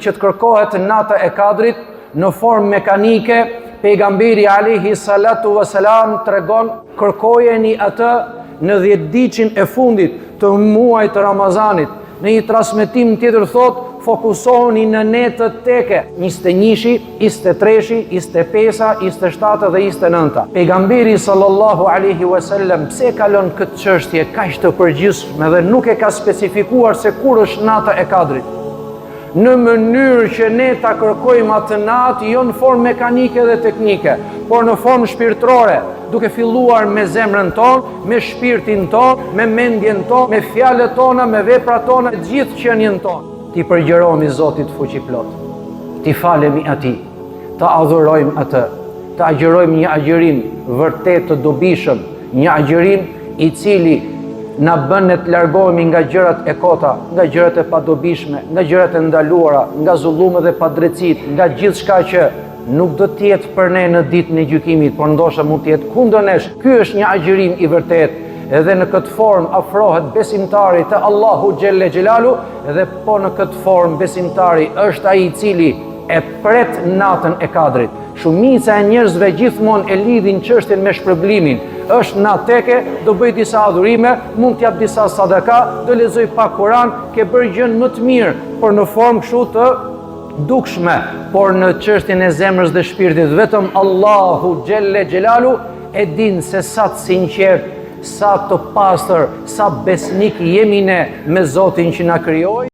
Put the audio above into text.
që të kërkohet nata e Kadrit në formë mekanike. Pejgamberi alayhi salatu wasalam tregon: kërkojeni atë në 10 ditën e fundit të muajit të Ramazanit. Në një transmetim tjetër thot: fokusohuni në netët teke 21, 23, 25, 27 dhe 29. Pejgamberi sallallahu alaihi wasallam pse kalon këtë çështje kaq të përgjithshme dhe nuk e ka specifikuar se kur është nata e Kadrit? Në mënyrë që ne ta kërkojmë atë natë jo në formë mekanike dhe teknike, por në formë shpirtërore, duke filluar me zemrën tonë, me shpirtin tonë, me mendjen tonë, me fjalët tona, me veprat tona, gjithë qenien tonë. Ti përgjërohemi Zotit fuqiplot, ti falemi atij, ta adhurojmë atë, ta agjërojmë një agjërim vërtet të dobishëm, një agjërim i cili na bën të largohemi nga gjërat e kota, nga gjërat e padobishme, nga gjërat e ndaluara, nga zullumet dhe padrejtësitë, nga gjithçka që nuk do të jetë për ne në ditën e gjykimit, por ndoshta mund të jetë kundër nesh. Ky është një agjërim i vërtetë, edhe në këtë formë afrohet besimtari te Allahu xhelle xhelalu, edhe po në këtë formë besimtari është ai i cili e pret natën e Kadrit. Shumica e njerëzve gjithmonë e lidhin çështjen me shpërblimin. Është natë teke, do bëj disa adhurime, mund t'jap disa sadaka, do lexoj pak Kur'an, ke bërë gjën më të mirë, por në formë kështu të dukshme, por në çështjen e zemrës dhe shpirtit vetëm Allahu xhelle xhelalu e din se sa të sinqert, sa të pastër, sa besnik jemi ne me Zotin që na krijoi.